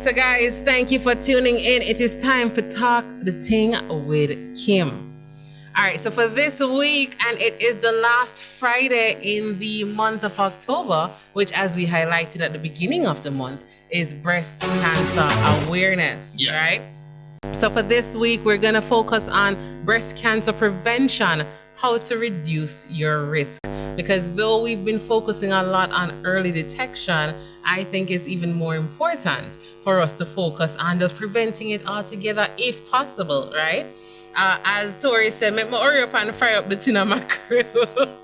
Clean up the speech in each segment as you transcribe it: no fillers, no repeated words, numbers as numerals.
So guys, thank you for tuning in. It is time for Talk the Ting with Kim. All right, so for this week, and it is the last Friday in the month of October, which, as we highlighted at the beginning of the month, is Breast Cancer Awareness, right? So for this week, we're going to focus on breast cancer prevention, how to reduce your risk. Because though we've been focusing a lot on early detection, I think it's even more important for us to focus on just preventing it altogether if possible, right? As Tori said, make me hurry up and fry up the tin of mackerel.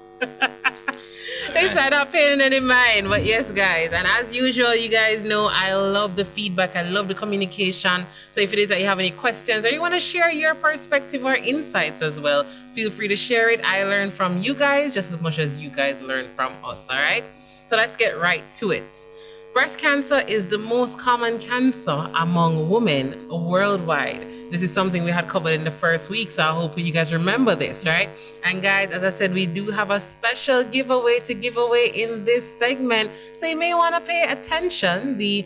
It's not paying any mind, but yes, guys. And as usual, you guys know I love the feedback. I love the communication. So if it is that you have any questions or you want to share your perspective or insights as well, feel free to share it. I learn from you guys just as much as you guys learn from us, all right? So let's get right to it. Breast cancer is the most common cancer among women worldwide. This is something we had covered in the first week, so I hope you guys remember this, right? And guys, as I said, we do have a special giveaway to give away in this segment, so you may want to pay attention. The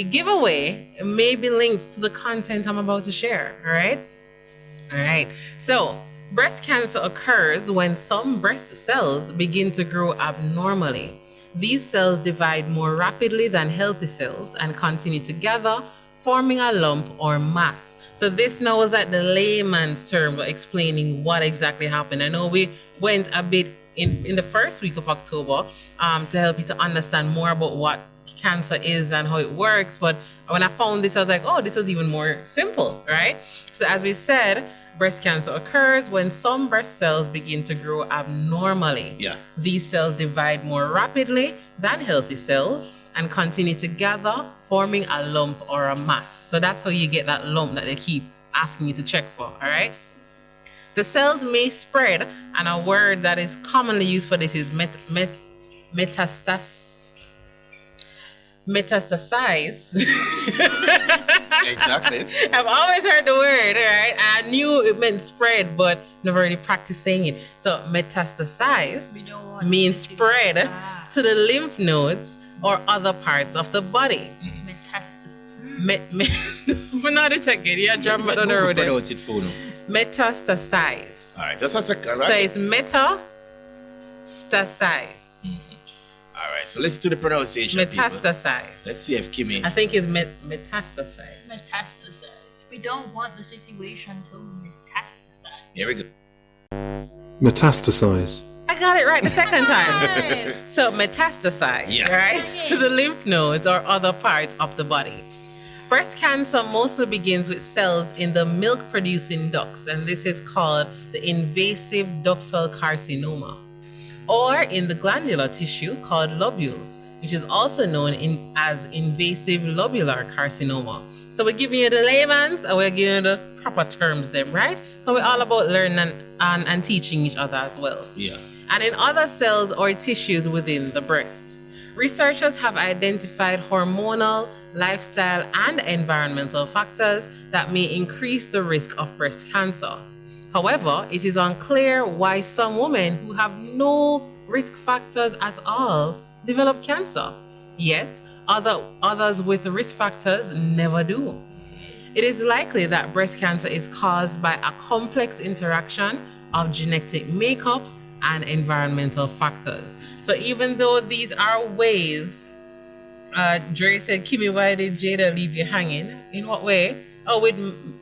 giveaway may be linked to the content I'm about to share, all right? All right, so breast cancer occurs when some breast cells begin to grow abnormally. These cells divide more rapidly than healthy cells and continue to gather, forming a lump or mass. So this now is like the layman's term of explaining what exactly happened. I know we went a bit in the first week of October to help you to understand more about what cancer is and how it works. But when I found this, I was like, oh, this was even more simple, right? So as we said, breast cancer occurs when some breast cells begin to grow abnormally. These cells divide more rapidly than healthy cells and continue to gather, forming a lump or a mass. So that's how you get that lump that they keep asking you to check for, all right? The cells may spread, and a word that is commonly used for this is metastasize. Exactly. I've always heard the word, right? I knew it meant spread, but never really practiced saying it. So metastasize means spread to the lymph nodes or other parts of the body. Metastasize. All right, just a second, right? So it's metastasize. All right, so listen to the pronunciation. Metastasize. People. Let's see if Kimmie. I think it's metastasize. Metastasize. We don't want the situation to metastasize. Here we go. Metastasize. I got it right the second time. So metastasize, right? To the lymph nodes or other parts of the body. Breast cancer mostly begins with cells in the milk-producing ducts, and this is called the invasive ductal carcinoma, or in the glandular tissue called lobules, which is also known as invasive lobular carcinoma. So we're giving you the layman's and we're giving you the proper terms then, right? So we're all about learning and teaching each other as well. And in other cells or tissues within the breast. Researchers have identified hormonal, lifestyle, and environmental factors that may increase the risk of breast cancer. However, it is unclear why some women who have no risk factors at all develop cancer, yet others with risk factors never do. It is likely that breast cancer is caused by a complex interaction of genetic makeup and environmental factors. So even though these are ways, Dre said, Kimmie, why did Jada leave you hanging? In what way? Oh, with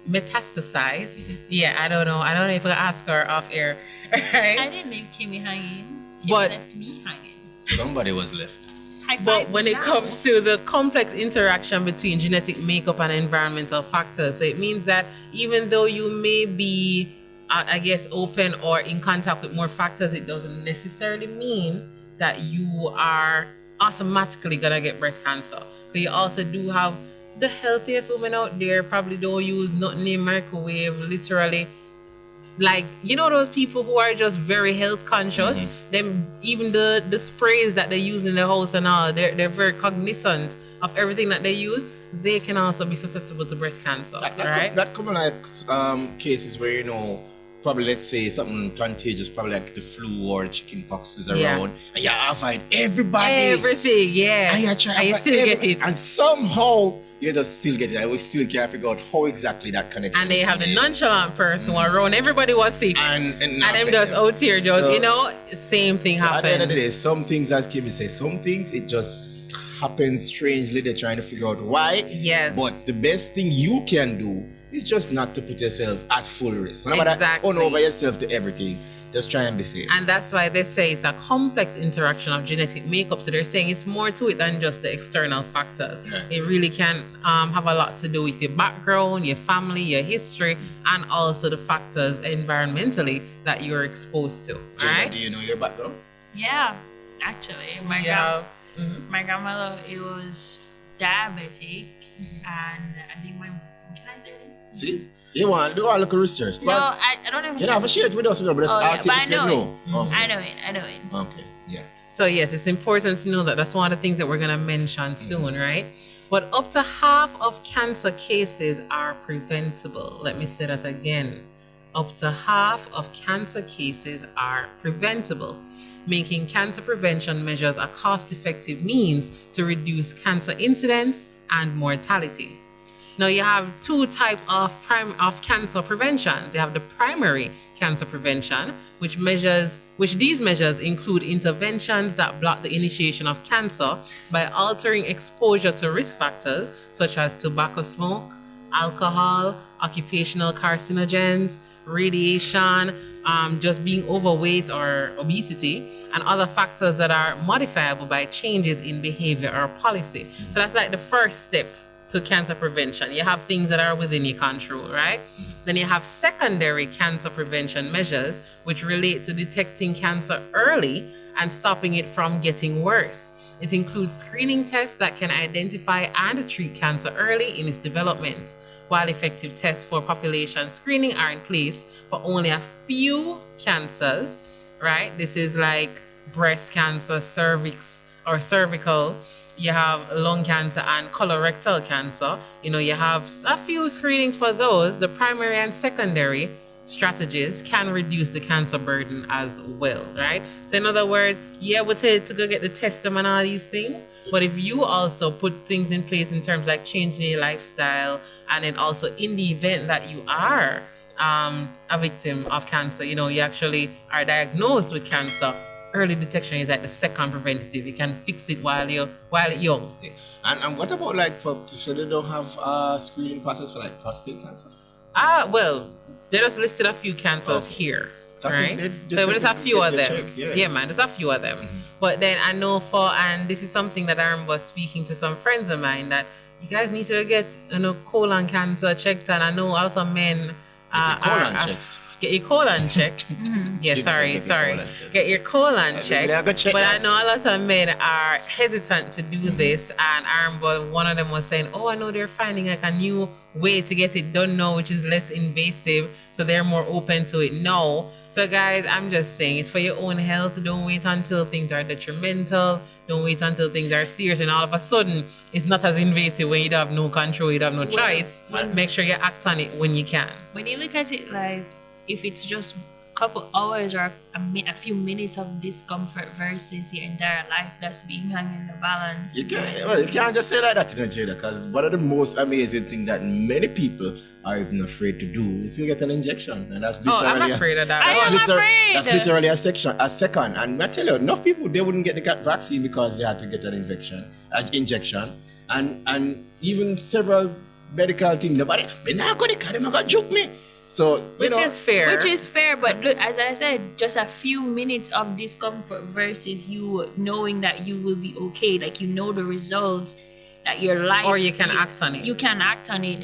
metastasize. Yeah, I don't know if I ask her off air. Right? I didn't leave Kimmie hanging. Kimmie But left me hanging. Somebody was left. But when it comes to the complex interaction between genetic makeup and environmental factors, so it means that even though you may be, I guess, open or in contact with more factors, it doesn't necessarily mean that you are automatically gonna get breast cancer. But you also do have the healthiest women out there probably don't use nothing in microwave, literally. Like, you know those people who are just very health conscious? Them, even the sprays that they use in the house and all, they're very cognizant of everything that they use. They can also be susceptible to breast cancer, right? That common like cases where, you know, probably, let's say, something contagious, probably like the flu or chicken pox is around, Yeah. and you avoid everybody. Everything, yeah. And you try And you avoid still get everybody, it. and somehow you just still get it. I will still can't figure out how exactly that connection. And they is have the made. nonchalant person who around everybody was sick. and And not them affect just them. out here, just, So- you know, same thing So at the end of happened. the day, some things, as Kimmie says, some things it just happens strangely. They're trying to figure out why. Yes. But the best thing you can do is just not to put yourself at full risk. No matter Exactly. own over yourself to everything. Just try and be safe. And that's why they say it's a complex interaction of genetic makeup. So they're saying it's more to it than just the external factors. Yeah. It really can have a lot to do with your background, your family, your history, and also the factors environmentally that you're exposed to. All Jenna, right? do you know your background? Yeah, actually, my Mhm. my grandmother, it was diabetic, and I think my, can I say this? See? You want to do a little research. No, I don't even. You don't have to share it with us, you know, but just Oh, yeah, ask but it I if you know know. it. Okay. I know it. Okay. Yeah. So yes, it's important to know that that's one of the things that we're going to mention soon, right? But up to half of cancer cases are preventable. Let me say that again. Up to half of cancer cases are preventable, making cancer prevention measures a cost-effective means to reduce cancer incidence and mortality. Now you have two types of cancer prevention. You have the primary cancer prevention, which these measures include interventions that block the initiation of cancer by altering exposure to risk factors such as tobacco smoke, alcohol, occupational carcinogens, radiation, just being overweight or obesity, and other factors that are modifiable by changes in behavior or policy. So that's like the first step to cancer prevention. You have things that are within your control, right? Then you have secondary cancer prevention measures, which relate to detecting cancer early and stopping it from getting worse. It includes screening tests that can identify and treat cancer early in its development, while effective tests for population screening are in place for only a few cancers, right? This is like breast cancer, cervix or cervical. You have lung cancer and colorectal cancer. You know, you have a few screenings for those. The primary and secondary strategies can reduce the cancer burden as well, right? So in other words, you're able to go get the testing and all these things, but if you also put things in place in terms like changing your lifestyle, and then also in the event that you are a victim of cancer, you know, you actually are diagnosed with cancer, early detection is like the second preventative. You can fix it while you're young. And what about like so they don't have a screening process for like prostate cancer? Well, they just listed a few cancers here, right? So there's a few of them. Yeah, man, there's a few of them. But then I know and this is something that I remember speaking to some friends of mine, that you guys need to get, colon cancer checked, and I know also men get your colon checked. Yeah, sorry. Get your colon checked. But I know a lot of men are hesitant to do this, and I remember one of them was saying, "Oh, I know they're finding like a new way to get it done now, which is less invasive, so they're more open to it now." So guys, I'm just saying, it's for your own health. Don't wait until things are detrimental. Don't wait until things are serious, and all of a sudden it's not as invasive when you don't have no control, you don't have no choice. Make sure you act on it when you can. When you look at it like, if it's just a couple hours or a few minutes of discomfort versus your entire life that's being hanging in the balance. You can't just say like that in Nigeria, because one of the most amazing things that many people are even afraid to do is to get an injection, and that's literally. I'm afraid of that. That's literally a second. And I tell you, enough people, they wouldn't get the vaccine because they had to get an injection, and even several medical things. Nobody, me not going to them, gonna juke me. So, Which is fair, but look, as I said, just a few minutes of discomfort versus you knowing that you will be okay, like you know the results, that your life, or you can act on it. You can act on it.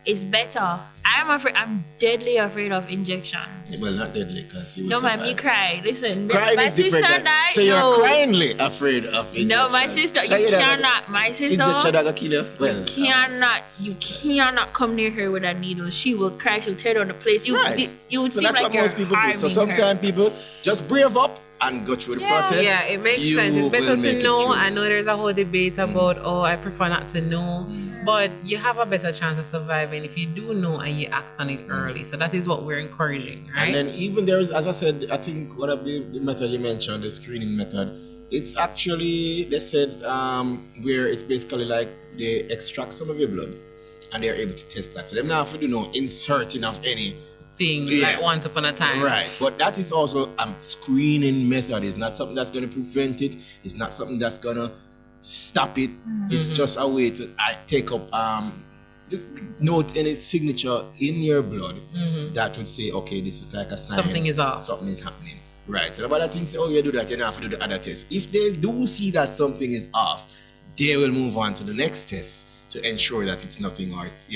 It's better. I'm deadly afraid of injections. Well, not deadly, because you no, man, me cry. Listen, crying my is sister different. died. So you're cryingly afraid of injection. No, my sister, you cannot. My sister, injection that kill you. Well, you cannot come near her with a needle. She will cry. She'll tear down the place. You would so seem that's like what you're most people do. So harming sometimes her. people just brave up and go through the process. Yeah, it makes you sense. It's better will make to it know. through. I know there's a whole debate about, I prefer not to know. But you have a better chance of surviving if you do know and you act on it early. So that is what we're encouraging, right? And then even there is, as I said, I think one of the method you mentioned, the screening method, it's actually, they said, where it's basically like they extract some of your blood and they're able to test that. So they don't have to do no inserting of any thing like once upon a time. Right. But that is also a screening method. It's not something that's going to prevent it. It's not something that's going to stop it. It's just a way to take up, note any signature in your blood that would say, okay, this is like a sign. Something is off. Something is happening. Right. So the other things say, you do that, you don't have to do the other test. If they do see that something is off, they will move on to the next test to ensure that it's nothing or it's,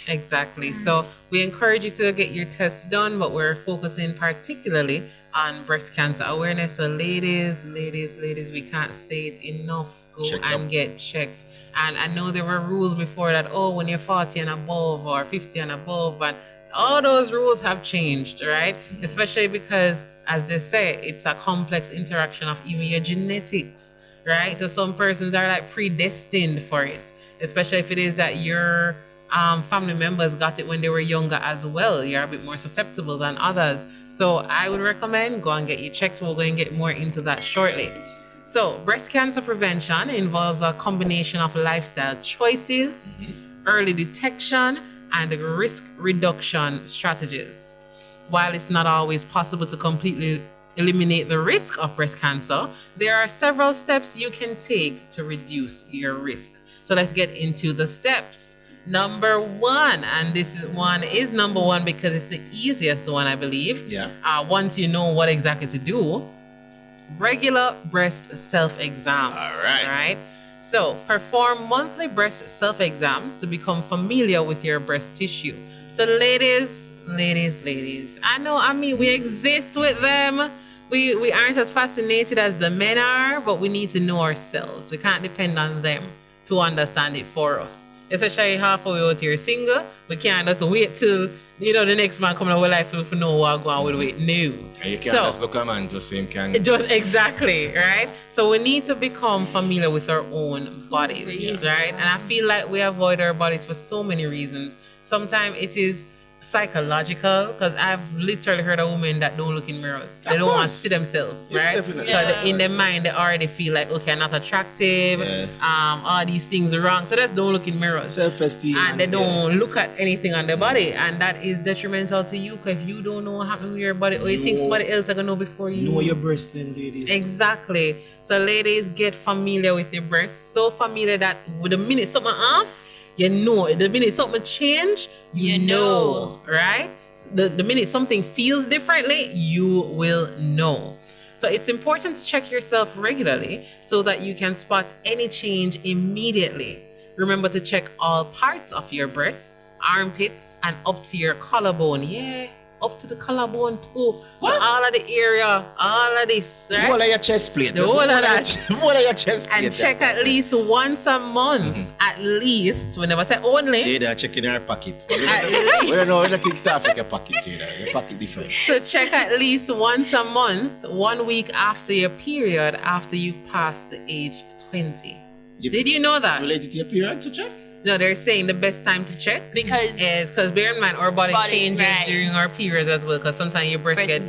Exactly. So we encourage you to get your tests done, but we're focusing particularly on breast cancer awareness. So ladies, we can't say it enough. Go and get checked. And I know there were rules before that, when you're 40 and above or 50 and above, but all those rules have changed, right? Especially because, as they say, it's a complex interaction of even your genetics, right? So some persons are like predestined for it, especially if it is that your family members got it when they were younger as well. You're a bit more susceptible than others. So I would recommend go and get your checks. We're going to get more into that shortly. So breast cancer prevention involves a combination of lifestyle choices, early detection, and risk reduction strategies. While it's not always possible to completely eliminate the risk of breast cancer, there are several steps you can take to reduce your risk. So let's get into the steps. Number one, and this is number one because it's the easiest one, I believe. Once you know what exactly to do, regular breast self-exams. All right. So perform monthly breast self-exams to become familiar with your breast tissue. So ladies, I mean, we exist with them. We aren't as fascinated as the men are, but we need to know ourselves. We can't depend on them to understand it for us. Especially halfway out here single, we can't just wait till the next man coming over life if we know what going with it. No. And you can't just look at a man just saying can. Just exactly, right? So we need to become familiar with our own bodies, right? And I feel like we avoid our bodies for so many reasons. Sometimes it is psychological, because I've literally heard of women that don't look in mirrors. They don't want to see themselves, right? Because in their mind they already feel like, okay, I'm not attractive, all these things are wrong, so they just don't look in mirrors. Self-esteem. And they don't look at anything on their body, and that is detrimental to you, because if you don't know what happened with your body, or you think somebody else are gonna know before you. Know your breast then, ladies. Exactly. So ladies, get familiar with your breasts. So familiar that with the minute something off, you know. The minute something change, you know, right? The minute something feels differently, you will know. So it's important to check yourself regularly so that you can spot any change immediately. Remember to check all parts of your breasts, armpits, and up to your collarbone. Yeah, up to the collarbone too. What? So all of the area, all of this, right? The whole of your chest plate. The whole of that. The whole of your chest plate. And check at least once a month. At least. We never say only. Jada, check in her pocket. We don't know. We don't think stuff like your pocket, Jada. Your pocket different. So check at least once a month, 1 week after your period, after you've passed the age 20. Did you know that? Related to your period to check? No, they're saying the best time to check because bear in mind our body changes during our periods as well, because sometimes your breasts get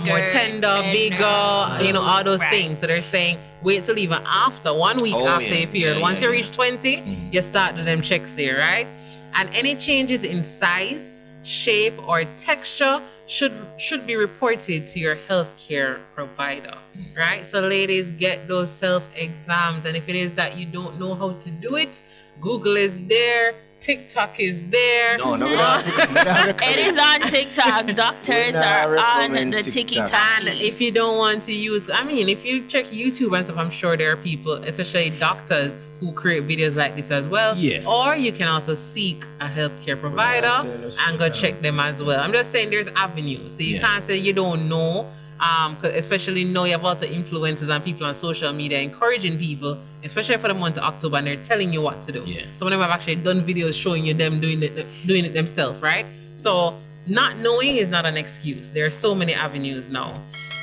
more tender, bigger, all those things. So they're saying wait till even after 1 week after your period. Once you reach 20, you start them checks there, right? And any changes in size, shape, or texture should be reported to your healthcare provider, right? So ladies, get those self-exams, and if it is that you don't know how to do it, Google is there, TikTok is there. No, it is on TikTok. Doctors are on the TikTok. And if you don't want to use, if you check YouTube and stuff, I'm sure there are people, especially doctors, who create videos like this as well. Yeah. Or you can also seek a healthcare provider and go check them as well. I'm just saying there's avenues. So you can't say you don't know. Cause especially now you have a lot of influencers and people on social media encouraging people, especially for the month of October, and they're telling you what to do. Yeah. Some of them have actually done videos showing you them doing it themselves, right? So not knowing is not an excuse. There are so many avenues now.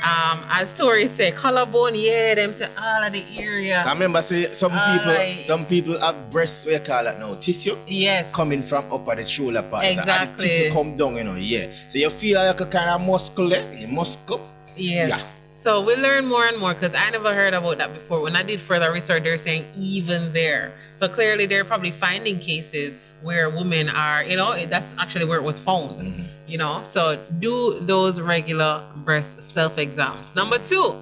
As Tori say, collarbone, yeah, them say all of the area. I remember say some people have breasts, we call it now, tissue. Yes. Coming from up at the shoulder part. Exactly. And the tissue come down, yeah. So you feel like a kind of muscle there, a muscle. Yes. Yeah. So we learn more and more because I never heard about that before. When I did further research, they're saying even there. So clearly they're probably finding cases where women are, that's actually where it was found, So do those regular breast self-exams. Number 2,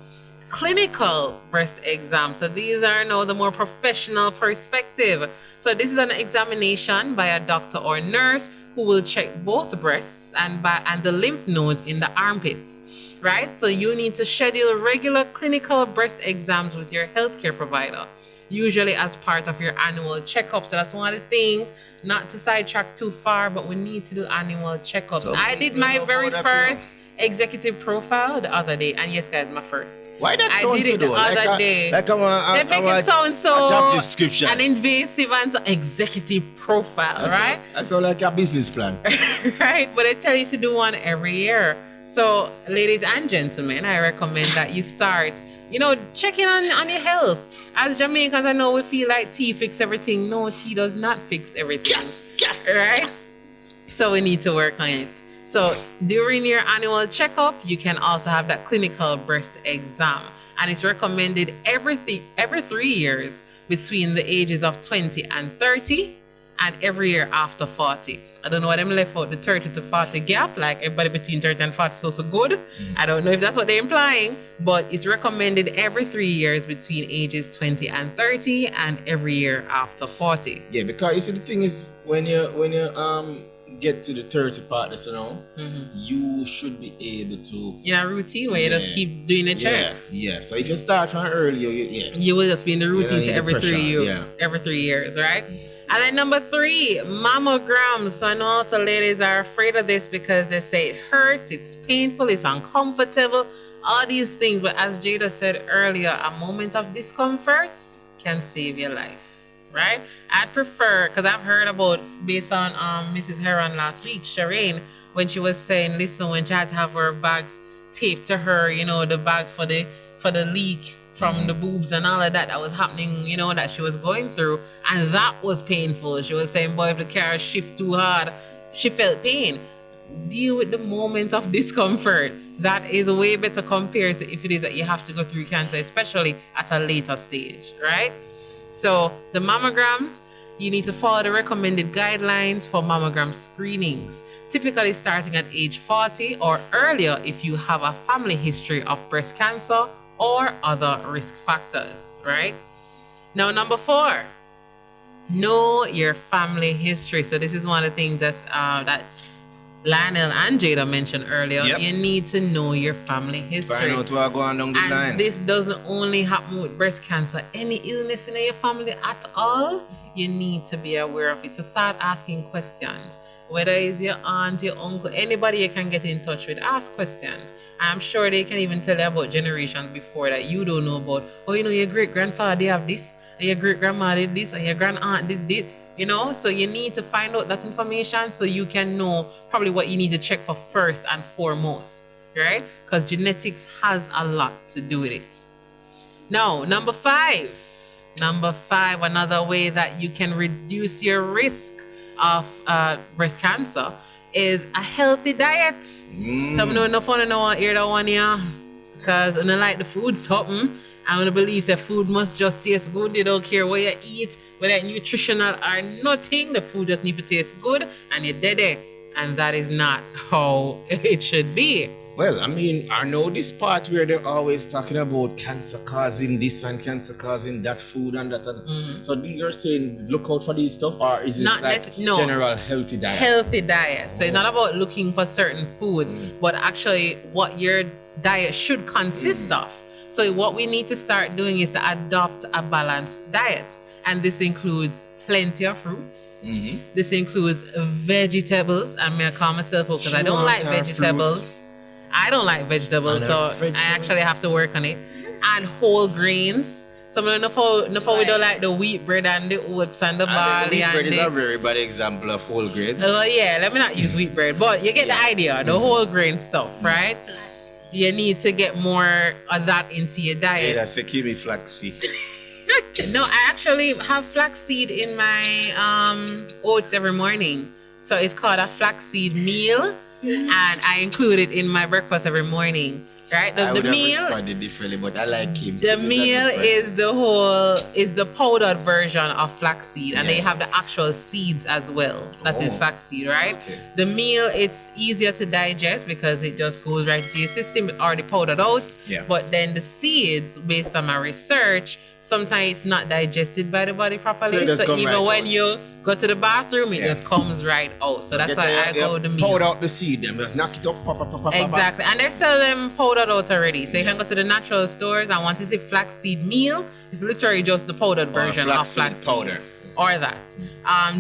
clinical breast exams. So these are now the more professional perspective. So this is an examination by a doctor or nurse who will check both breasts and the lymph nodes in the armpits. Right? So you need to schedule regular clinical breast exams with your healthcare provider, usually as part of your annual checkup. So that's one of the things, not to sidetrack too far, but we need to do annual checkups. So I did my very first executive profile the other day, and yes guys, my first. Why that I sound did it the other day. Like they make it sound so a job description. an invasive and so executive profile, right? That sounds like a business plan. Right, but they tell you to do one every year. So ladies and gentlemen, I recommend that you start checking on your health. As Jamaicans, I know we feel like tea fix everything. No, tea does not fix everything. Yes. Right? So we need to work on it. So during your annual checkup, you can also have that clinical breast exam. And it's recommended every 3 years between the ages of 20 and 30 and every year after 40. I don't know why them left out the 30 to 40 gap, like everybody between 30 and 40 is so good. I don't know if that's what they're implying, but it's recommended every 3 years between ages 20 and 30 and every year after 40. Yeah, because you see the thing is when you get to the 30 part, you should be able to a routine where you just keep doing the checks. Yeah. So if you start from earlier, you will just be in the routine to every 3 years. Every 3 years, right? And then number 3, mammograms. So I know a lot of ladies are afraid of this because they say it hurts, it's painful, it's uncomfortable, all these things. But as Jada said earlier, a moment of discomfort can save your life, right? I'd prefer, because I've heard about, based on Mrs. Heron last week, Shireen, when she was saying, listen, when she had to have her bags taped to her, the bag for the leak from the boobs and all of that was happening, that she was going through, and that was painful. She was saying, boy, if the car shift too hard, she felt pain. Deal with the moment of discomfort. That is way better compared to if it is that you have to go through cancer, especially at a later stage, right? So the mammograms, you need to follow the recommended guidelines for mammogram screenings, typically starting at age 40 or earlier if you have a family history of breast cancer or other risk factors, right? Now, number 4, know your family history. So this is one of the things that Lionel and Jada mentioned earlier. Yep. You need to know your family history. Find out what going down the line. This doesn't only happen with breast cancer. Any illness in your family at all, you need to be aware of it. So start asking questions. Whether it's your aunt, your uncle, anybody you can get in touch with, ask questions. I'm sure they can even tell you about generations before that you don't know about. Oh, your great-grandfather, they have this, and your great-grandma did this, and your grand-aunt did this. So you need to find out that information so you can know probably what you need to check for first and foremost, right? Because genetics has a lot to do with it. Now, number 5, another way that you can reduce your risk of breast cancer is a healthy diet. Some know no fun no hear that one here because I don't like the food something. I want to believe that food must just taste good. They don't care what you eat, whether it's nutritional or nothing. The food just need to taste good and you're dead. And that is not how it should be. Well, I mean, I know this part where they're always talking about cancer causing this and cancer causing that food and that. So you're saying look out for these stuff, or is it not like general healthy diet? Healthy diet. So it's not about looking for certain foods, but actually what your diet should consist of. So what we need to start doing is to adopt a balanced diet. And this includes plenty of fruits. This includes vegetables. I'm going to call myself out because I don't like vegetables. Fruits. I don't like vegetables, so I actually have to work on it. And whole grains, Some of the we don't like the wheat bread and the oats and the barley. Wheat bread and is a very bad example of whole grains. Oh yeah, let me not use wheat bread, but you get the idea. The whole grain stuff, right? You need to get more of that into your diet. Yeah, that's a Kimmie flaxseed. No, I actually have flaxseed in my oats every morning. So it's called a flaxseed meal, and I include it in my breakfast every morning. Right? I would The have meal. responded differently, but I like him. The meal is the powdered version of flaxseed, and Yeah. they have the actual seeds as well. That is Oh. flaxseed, right? Okay. The meal, it's easier to digest because it just goes right to your system. It's already powdered out. Yeah. But then the seeds, based on my research, sometimes it's not digested by the body So properly. it just So come even right when out. you go to the bathroom, it Yeah. just comes right out. So that's why I go the meal. Powder out the seed, then just knock it up, pop, pop, pop, pop, pop. Exactly, and they're selling them powdered out already. So you can go to the natural stores and want to see flaxseed meal. It's literally just the powdered Or version of flaxseed flaxseed powder. or that.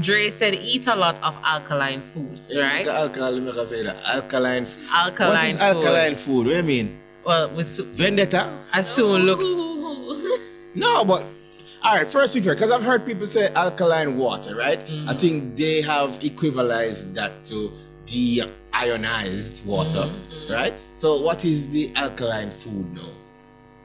Dre said eat a lot of alkaline foods, right? Alkaline, let me say that. Alkaline. Alkaline What is alkaline foods. food? What do you mean? Well, Vendetta? I soon look. No, but all right. First thing first, because I've heard people say alkaline water, right? I think they have equivalized that to deionized water, right? So, what is the alkaline food now?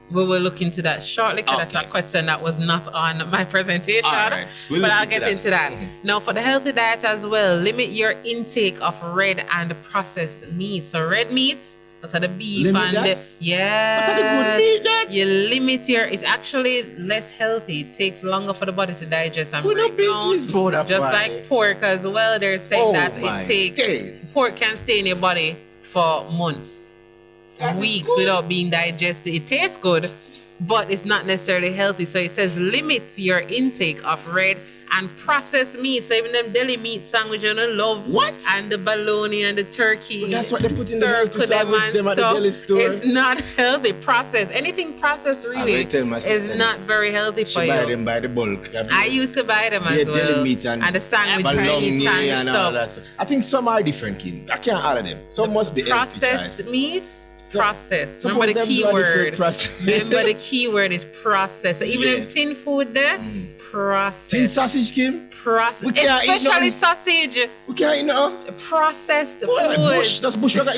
We will look into that shortly because that's Okay. a question that was not on my presentation. All right. We'll But look I'll into get into that. Now, for the healthy diet as well, limit your intake of red and processed meat. So, red meat, that's the beef Limit and that? the, yeah. What are the good meat then? You limit it's actually less healthy. It takes longer for the body to digest and We no break down. business for that. Just part. like pork as well, they're saying Oh that my it takes days. pork can stay in your body for months, That is weeks good. without being digested. It tastes good, but it's not necessarily healthy. So it says limit your intake of red and processed meat. So even them deli meat sandwich you don't love, What? and the bologna and the turkey. But that's what they put in the healthy circle them sandwich and them at the stuff. deli store. It's not healthy. Processed. Anything processed really tell my is sister not this. very healthy She for buy you. them by the bulk. I used to buy them as Yeah, deli well. meat and the sandwich bologna meats and and all stuff. that stuff. I think some are different, Kim. I can't all of them. Some must be Processed emphasized. meats. So- Processed. Suppose Remember the them key do a different word. process. Remember the key word is processed. So even Yeah. in tin food there, Tin processed. sausage, Kim? Processed. We can't eat Especially nothing. sausage. We can't eat no. Processed Boy, bush. food. That's bush we can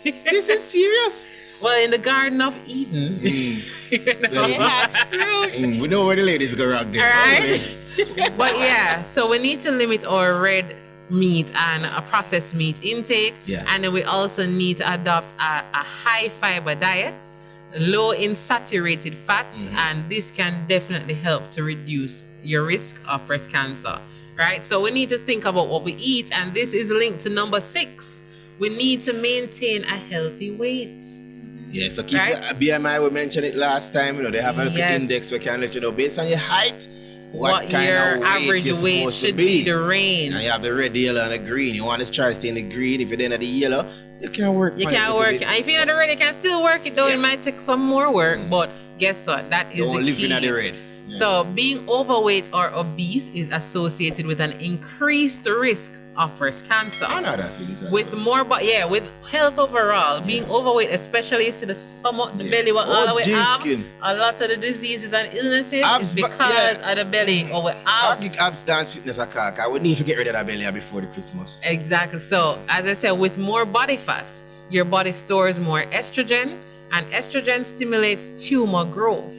eat. This is serious. Well, in the Garden of Eden. you know? They had fruit. We know where the ladies go around there. Alright. But yeah, so we need to limit our red meat and a processed meat intake. Yeah. And then we also need to adopt a high fiber diet, low in saturated fats, and this can definitely help to reduce your risk of breast cancer. Right? So we need to think about what we eat, and this is linked to number 6. We need to maintain a healthy weight. Yeah, so keep Right? the BMI, we mentioned it last time, they have a little Yes. index we can let you know based on your height, What kind your of weight average you're weight supposed to should be, the range. And you have the red, the yellow, and the green. You want to try to stay in the green. If you're in the yellow, you can't work. You on it can't a work. little And bit. if you're not ready, you can still work it though. Yeah. It might take some more work, but guess what? That is Don't the live key. in the red. Yeah. So being overweight or obese is associated with an increased risk of breast cancer. and other things. as With well. more, but yeah, with health overall, being overweight, especially you see the stomach, the belly, what all the way geez, up, Kim. a lot of the diseases and illnesses Abs, is but- because yeah. of the belly or I'll up. kick abs, dance, fitness, a cock. I would need to get rid of that belly before the Christmas. Exactly. So, as I said, with more body fat, your body stores more estrogen, and estrogen stimulates tumor growth.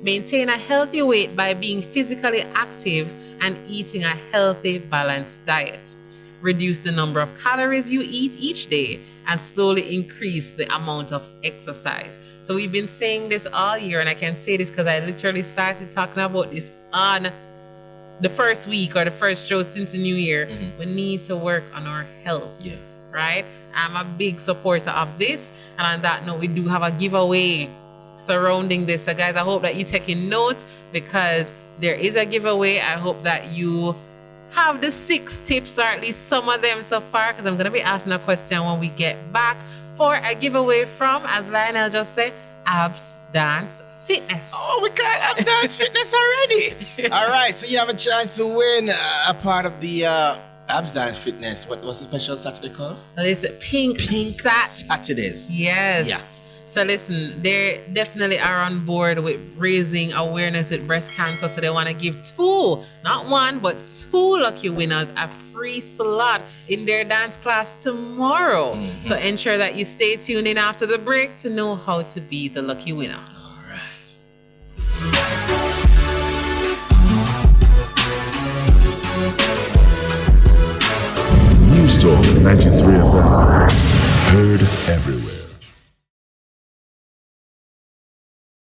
Maintain a healthy weight by being physically active and eating a healthy, balanced diet. Reduce the number of calories you eat each day and slowly increase the amount of exercise. So we've been saying this all year, and I can say this because I literally started talking about this on the first week or the first show since the new year. We need to work on our health. Yeah. Right? I'm a big supporter of this. And on that note, we do have a giveaway surrounding this. So guys, I hope that you're taking notes because there is a giveaway. I hope that you have the 6 tips or at least some of them so far, because I'm going to be asking a question when we get back for a giveaway from, as Lionel just said, Abs Dance Fitness. Oh, we got abs, dance, fitness already. All right, so you have a chance to win a part of the abs, dance, fitness. What's the special Saturday called? This Pink Sat. Saturdays. Yes. Yeah. So listen, they definitely are on board with raising awareness with breast cancer. So they want to give 2, not 1, but 2 lucky winners a free slot in their dance class tomorrow. So ensure that you stay tuned in after the break to know how to be the lucky winner.